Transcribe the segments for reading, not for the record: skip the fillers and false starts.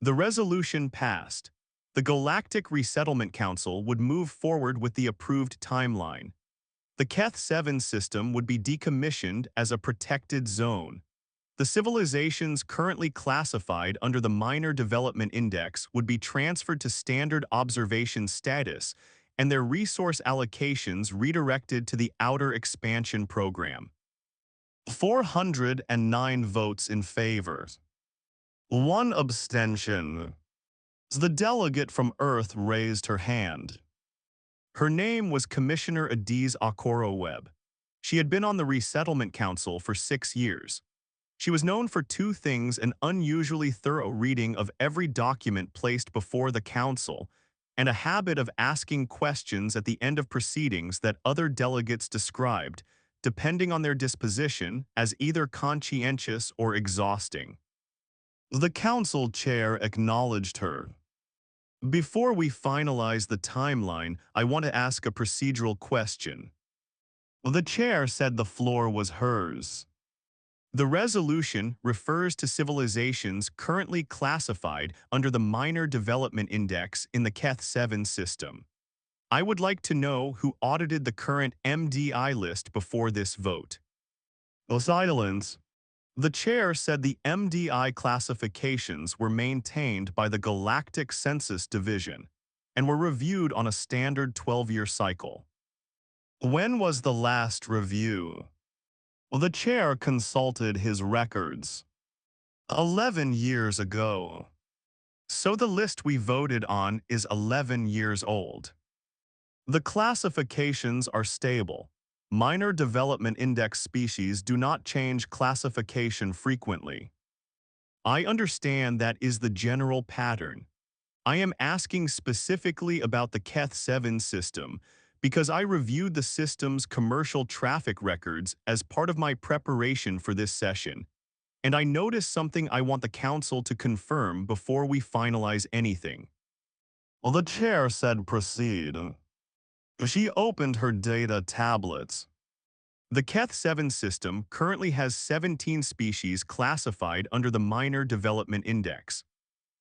The resolution passed. The Galactic Resettlement Council would move forward with the approved timeline. The Keth-7 system would be decommissioned as a protected zone. The civilizations currently classified under the Minor Development Index would be transferred to standard observation status and their resource allocations redirected to the Outer Expansion Program. 409 votes in favor. 1 abstention. The delegate from Earth raised her hand. Her name was Commissioner Adiz Okoro-Webb. She had been on the Resettlement Council for 6 years. She was known for 2 things: an unusually thorough reading of every document placed before the Council, and a habit of asking questions at the end of proceedings that other delegates described, depending on their disposition, as either conscientious or exhausting. The Council chair acknowledged her. Before we finalize the timeline, I want to ask a procedural question. The chair said the floor was hers. The resolution refers to civilizations currently classified under the Minor Development Index in the Keth-7 system. I would like to know who audited the current MDI list before this vote. Silence. The chair said the MDI classifications were maintained by the Galactic Census Division and were reviewed on a standard 12-year cycle. When was the last review? The chair consulted his records. 11 years ago. So the list we voted on is 11 years old. The classifications are stable. Minor Development Index species do not change classification frequently. I understand that is the general pattern. I am asking specifically about the Keth-7 system because I reviewed the system's commercial traffic records as part of my preparation for this session, and I noticed something I want the Council to confirm before we finalize anything. The chair said proceed. She opened her data tablets. The Keth-7 system currently has 17 species classified under the Minor Development Index.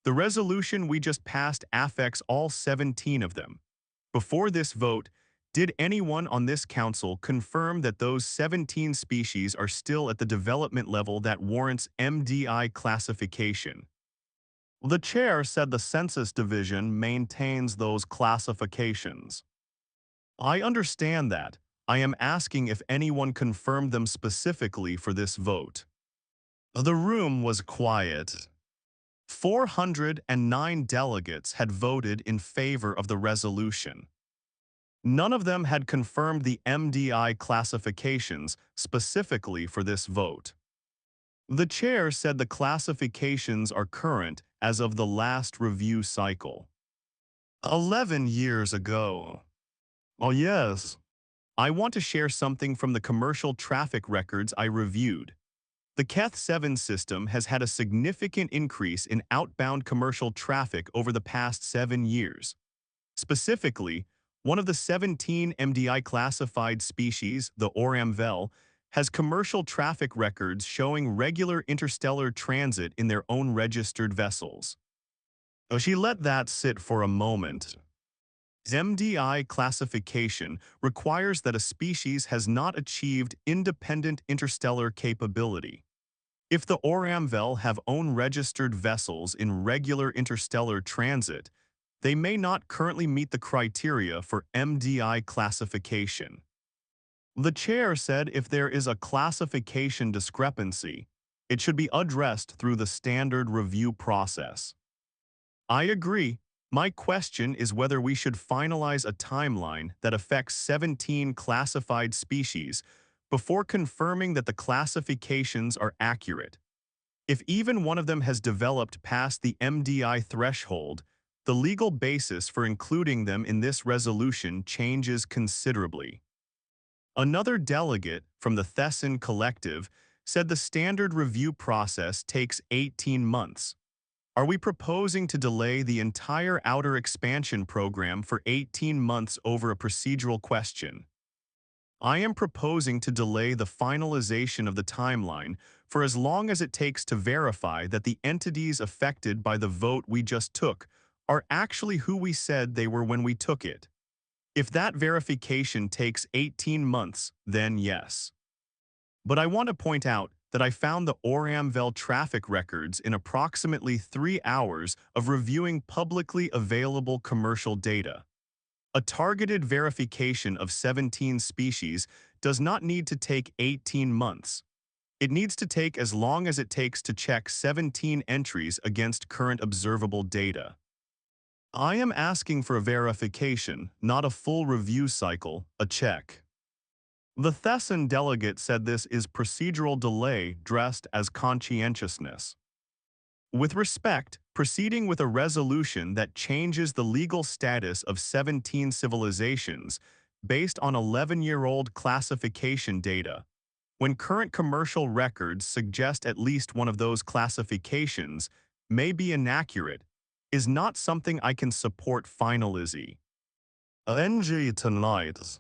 The resolution we just passed affects all 17 of them. Before this vote, did anyone on this council confirm that those 17 species are still at the development level that warrants MDI classification? The chair said the Census Division maintains those classifications. I understand that. I am asking if anyone confirmed them specifically for this vote. The room was quiet. 409 delegates had voted in favor of the resolution. None of them had confirmed the MDI classifications specifically for this vote. The chair said the classifications are current as of the last review cycle. 11 years ago. Oh yes. I want to share something from the commercial traffic records I reviewed. The Keth-7 system has had a significant increase in outbound commercial traffic over the past 7 years. Specifically, one of the 17 MDI classified species, the Oram-Vel, has commercial traffic records showing regular interstellar transit in their own registered vessels. She let that sit for a moment. MDI classification requires that a species has not achieved independent interstellar capability. If the Oram-Vel have own registered vessels in regular interstellar transit, they may not currently meet the criteria for MDI classification. The chair said if there is a classification discrepancy, it should be addressed through the standard review process. I agree. My question is whether we should finalize a timeline that affects 17 classified species before confirming that the classifications are accurate. If even one of them has developed past the MDI threshold, the legal basis for including them in this resolution changes considerably. Another delegate from the Thessan Collective said the standard review process takes 18 months. Are we proposing to delay the entire Outer Expansion program for 18 months over a procedural question? I am proposing to delay the finalization of the timeline for as long as it takes to verify that the entities affected by the vote we just took are actually who we said they were when we took it. If that verification takes 18 months, then yes. But I want to point out that I found the Oramvel traffic records in approximately 3 hours of reviewing publicly available commercial data. A targeted verification of 17 species does not need to take 18 months. It needs to take as long as it takes to check 17 entries against current observable data. I am asking for a verification, not a full review cycle, a check. The Thessan delegate said this is procedural delay dressed as conscientiousness. With respect, proceeding with a resolution that changes the legal status of 17 civilizations based on 11-year-old classification data, when current commercial records suggest at least one of those classifications may be inaccurate, is not something I can support finally. NG tonight.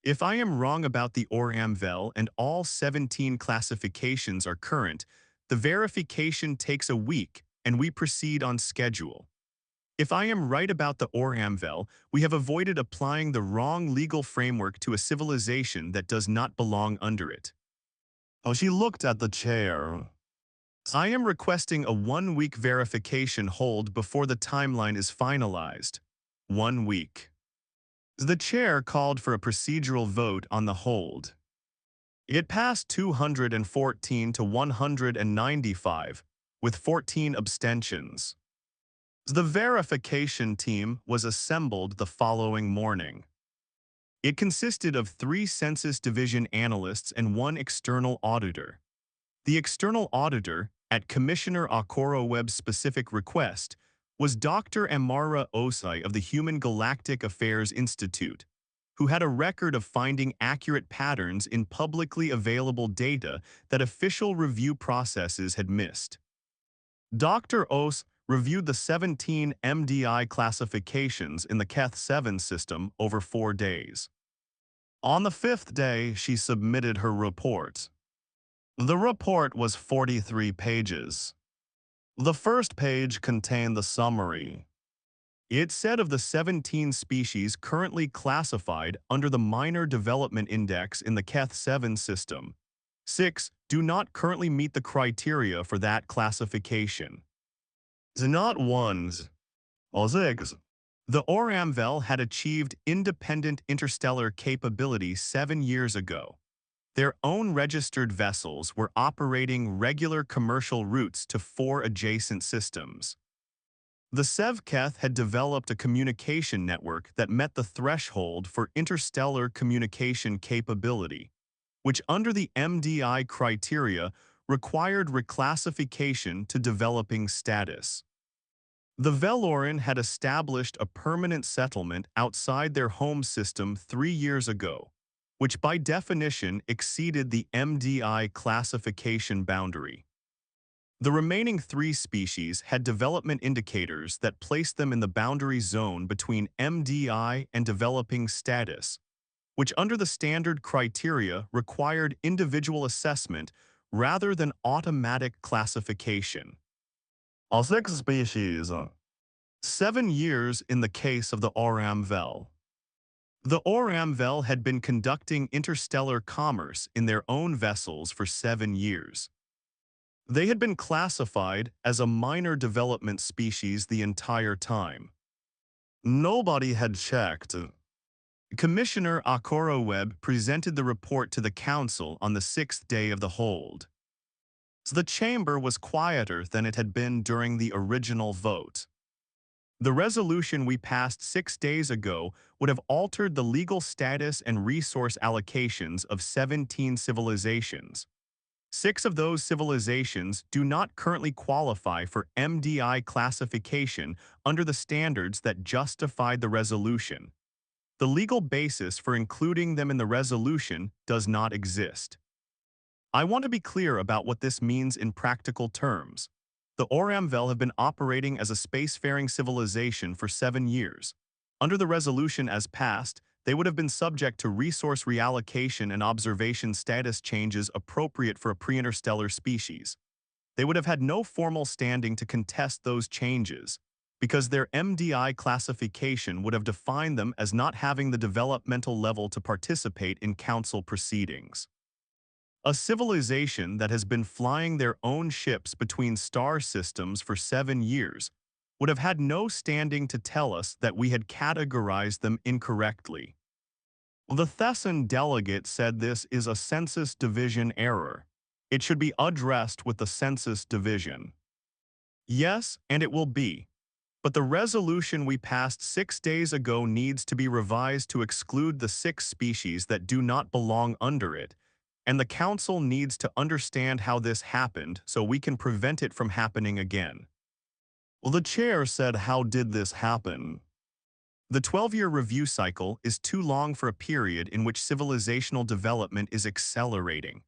If I am wrong about the Oramvel and all 17 classifications are current, the verification takes a week and we proceed on schedule. If I am right about the Oramvel, we have avoided applying the wrong legal framework to a civilization that does not belong under it. Oh, she looked at the chair. I am requesting a 1-week verification hold before the timeline is finalized. 1 week. The chair called for a procedural vote on the hold. It passed 214 to 195, with 14 abstentions. The verification team was assembled the following morning. It consisted of 3 Census Division analysts and 1 external auditor. The external auditor, at Commissioner Akoroweb's specific request, was Dr. Amara Osai of the Human Galactic Affairs Institute, who had a record of finding accurate patterns in publicly available data that official review processes had missed. Dr. Os reviewed the 17 MDI classifications in the Keth-7 system over 4 days. On the 5th day, she submitted her report. The report was 43 pages. The first page contained the summary. It said of the 17 species currently classified under the Minor Development Index in the Keth-7 system, 6 do not currently meet the criteria for that classification. Not ones, or 6. The Oramvel had achieved independent interstellar capability 7 years ago. Their own registered vessels were operating regular commercial routes to 4 adjacent systems. The Sevketh had developed a communication network that met the threshold for interstellar communication capability, which under the MDI criteria required reclassification to developing status. The Veloran had established a permanent settlement outside their home system 3 years ago, which by definition exceeded the MDI classification boundary. The remaining 3 species had development indicators that placed them in the boundary zone between MDI and developing status, which under the standard criteria required individual assessment rather than automatic classification. All 6 species. 7 years in the case of the Oramvel. The Oramvel had been conducting interstellar commerce in their own vessels for 7 years. They had been classified as a minor development species the entire time. Nobody had checked. Commissioner Akoroweb presented the report to the Council on the 6th day of the hold. The chamber was quieter than it had been during the original vote. The resolution we passed 6 days ago would have altered the legal status and resource allocations of 17 civilizations. 6 of those civilizations do not currently qualify for MDI classification under the standards that justified the resolution. The legal basis for including them in the resolution does not exist. I want to be clear about what this means in practical terms. The Oramvel have been operating as a spacefaring civilization for 7 years. Under the resolution as passed, they would have been subject to resource reallocation and observation status changes appropriate for a pre-interstellar species. They would have had no formal standing to contest those changes, because their MDI classification would have defined them as not having the developmental level to participate in council proceedings. A civilization that has been flying their own ships between star systems for 7 years would have had no standing to tell us that we had categorized them incorrectly. The Thessan delegate said this is a census division error. It should be addressed with the census division. Yes, and it will be. But the resolution we passed 6 days ago needs to be revised to exclude the 6 species that do not belong under it, and the Council needs to understand how this happened so we can prevent it from happening again. Well, the chair said, how did this happen? The 12-year review cycle is too long for a period in which civilizational development is accelerating.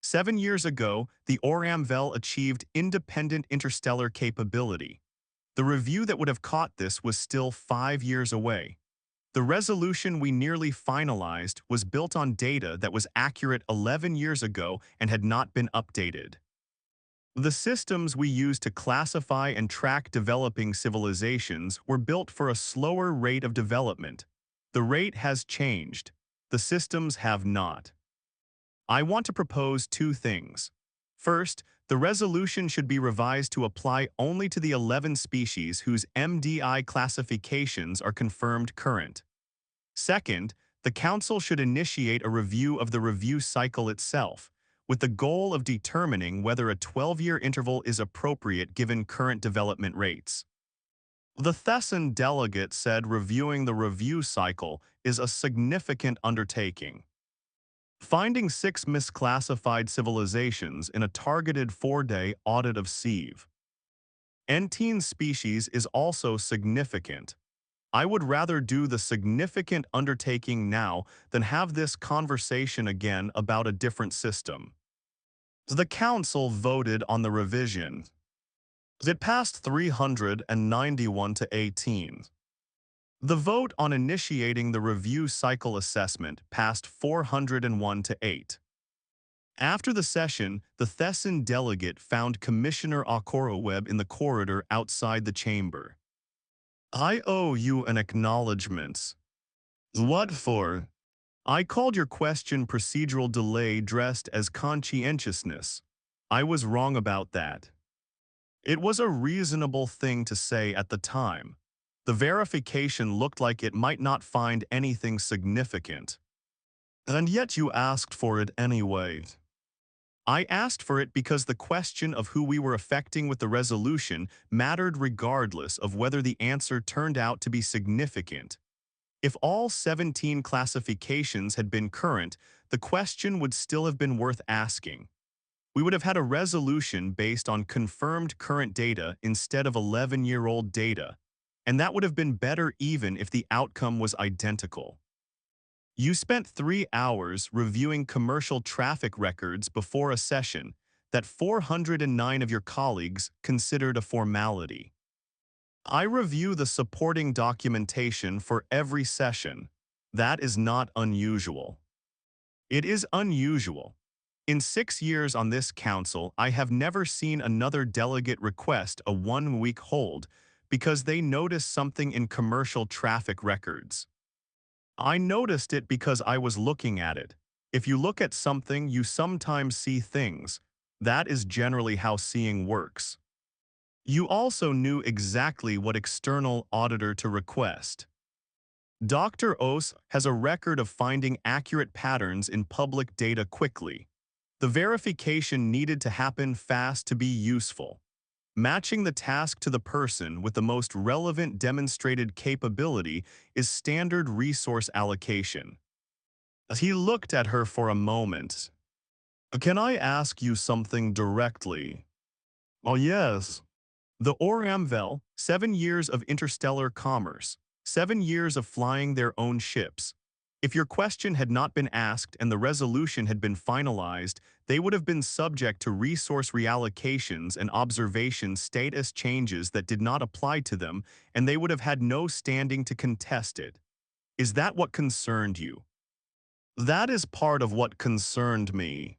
7 years ago, the Oramvel achieved independent interstellar capability. The review that would have caught this was still 5 years away. The resolution we nearly finalized was built on data that was accurate 11 years ago and had not been updated. The systems we use to classify and track developing civilizations were built for a slower rate of development. The rate has changed. The systems have not. I want to propose 2 things. First, the resolution should be revised to apply only to the 11 species whose MDI classifications are confirmed current. Second, the Council should initiate a review of the review cycle itself, with the goal of determining whether a 12-year interval is appropriate given current development rates. The Thessan delegate said reviewing the review cycle is a significant undertaking. Finding 6 misclassified civilizations in a targeted 4-day audit of SIEV. 18 species is also significant. I would rather do the significant undertaking now than have this conversation again about a different system. The Council voted on the revision. It passed 391 to 18. The vote on initiating the review cycle assessment passed 401 to 8. After the session, the Thessan delegate found Commissioner Akoroweb in the corridor outside the chamber. I owe you an acknowledgement. What for? I called your question procedural delay dressed as conscientiousness. I was wrong about that. It was a reasonable thing to say at the time. The verification looked like it might not find anything significant. And yet you asked for it anyway. I asked for it because the question of who we were affecting with the resolution mattered regardless of whether the answer turned out to be significant. If all 17 classifications had been current, the question would still have been worth asking. We would have had a resolution based on confirmed current data instead of 11-year-old data, and that would have been better even if the outcome was identical. You spent 3 hours reviewing commercial traffic records before a session that 409 of your colleagues considered a formality. I review the supporting documentation for every session. That is not unusual. It is unusual. In 6 years on this council, I have never seen another delegate request a 1-week hold because they noticed something in commercial traffic records. I noticed it because I was looking at it. If you look at something, you sometimes see things. That is generally how seeing works. You also knew exactly what external auditor to request. Dr. Os has a record of finding accurate patterns in public data quickly. The verification needed to happen fast to be useful. Matching the task to the person with the most relevant demonstrated capability is standard resource allocation. He looked at her for a moment. Can I ask you something directly? Oh, yes. The Oramvel, 7 years of interstellar commerce, 7 years of flying their own ships. If your question had not been asked and the resolution had been finalized, they would have been subject to resource reallocations and observation status changes that did not apply to them, and they would have had no standing to contest it. Is that what concerned you? That is part of what concerned me.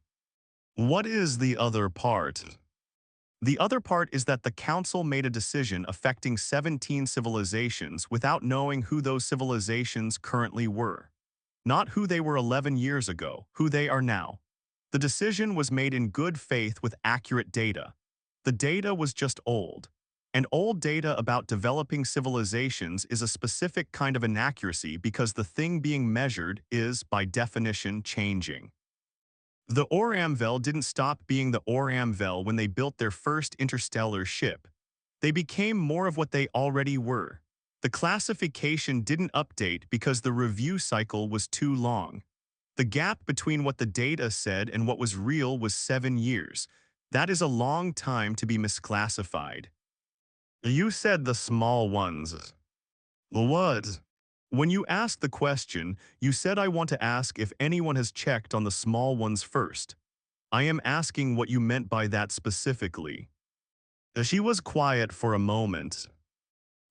What is the other part? The other part is that the Council made a decision affecting 17 civilizations without knowing who those civilizations currently were. Not who they were 11 years ago, who they are now. The decision was made in good faith with accurate data. The data was just old. And old data about developing civilizations is a specific kind of inaccuracy because the thing being measured is, by definition, changing. The Oramvel didn't stop being the Oramvel when they built their first interstellar ship. They became more of what they already were. The classification didn't update because the review cycle was too long. The gap between what the data said and what was real was 7 years. That is a long time to be misclassified. You said the small ones. What? When you asked the question, you said I want to ask if anyone has checked on the small ones first. I am asking what you meant by that specifically. She was quiet for a moment.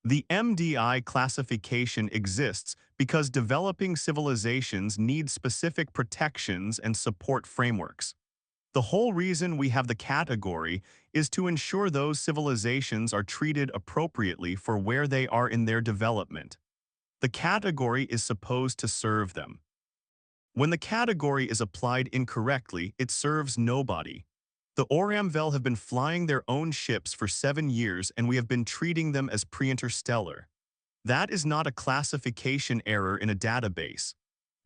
The MDI classification exists because developing civilizations need specific protections and support frameworks. The whole reason we have the category is to ensure those civilizations are treated appropriately for where they are in their development. The category is supposed to serve them. When the category is applied incorrectly, it serves nobody. The Oramvel have been flying their own ships for 7 years and we have been treating them as pre-interstellar. That is not a classification error in a database.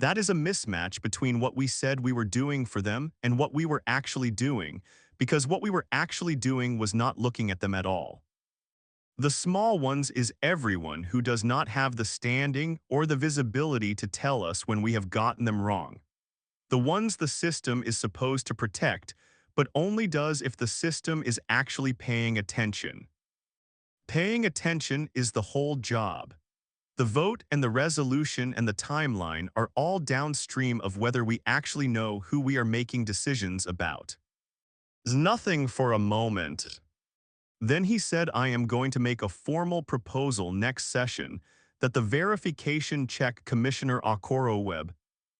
That is a mismatch between what we said we were doing for them and what we were actually doing, because what we were actually doing was not looking at them at all. The small ones is everyone who does not have the standing or the visibility to tell us when we have gotten them wrong. The ones the system is supposed to protect, but only does if the system is actually paying attention. Paying attention is the whole job. The vote and the resolution and the timeline are all downstream of whether we actually know who we are making decisions about. Nothing for a moment. Then he said I am going to make a formal proposal next session that the verification check Commissioner Akoroweb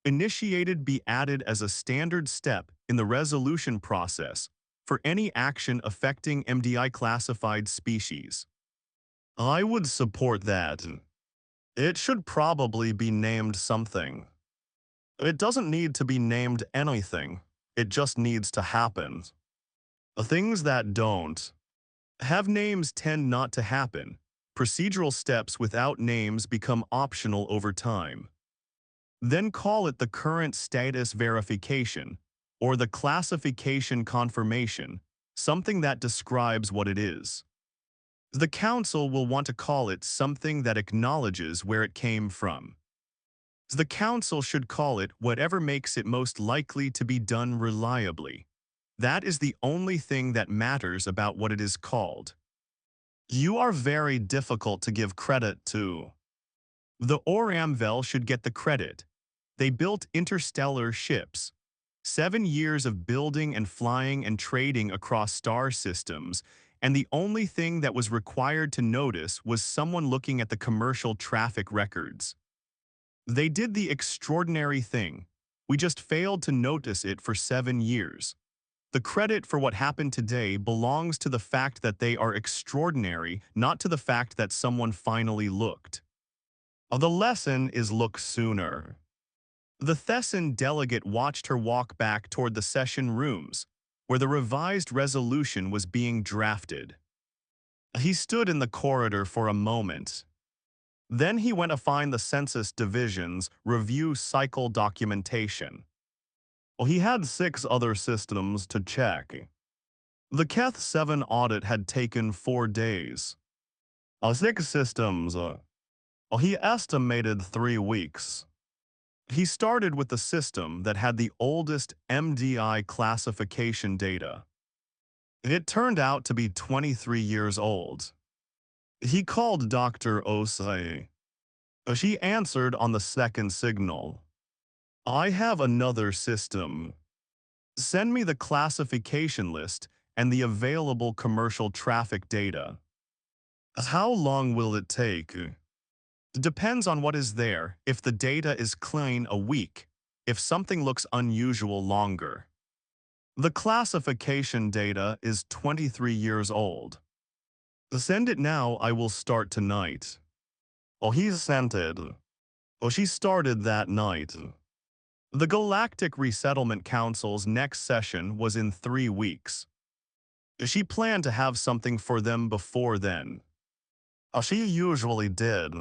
initiated be added as a standard step in the resolution process for any action affecting MDI-classified species. I would support that. It should probably be named something. It doesn't need to be named anything. It just needs to happen. Things that don't have names tend not to happen. Procedural steps without names become optional over time. Then call it the current status verification, or the classification confirmation, something that describes what it is. The Council will want to call it something that acknowledges where it came from. The Council should call it whatever makes it most likely to be done reliably. That is the only thing that matters about what it is called. You are very difficult to give credit to. The Oramvel should get the credit. They built interstellar ships. 7 years of building and flying and trading across star systems, and the only thing that was required to notice was someone looking at the commercial traffic records. They did the extraordinary thing. We just failed to notice it for 7 years. The credit for what happened today belongs to the fact that they are extraordinary, not to the fact that someone finally looked. The lesson is look sooner. The Thessan delegate watched her walk back toward the session rooms, where the revised resolution was being drafted. He stood in the corridor for a moment. Then he went to find the Census Division's review cycle documentation. He had 6 other systems to check. The Keth 7 audit had taken 4 days. 6 systems. He estimated 3 weeks. He started with the system that had the oldest MDI classification data. It turned out to be 23 years old. He called Dr. Osei. She answered on the second signal. I have another system. Send me the classification list and the available commercial traffic data. How long will it take? Depends on what is there. If the data is clean, a week. If something looks unusual, longer. The classification data is 23 years old. Send it now, I will start tonight. Oh, he sent it. Oh, she started that night. The Galactic Resettlement Council's next session was in 3 weeks. She planned to have something for them before then. She usually did.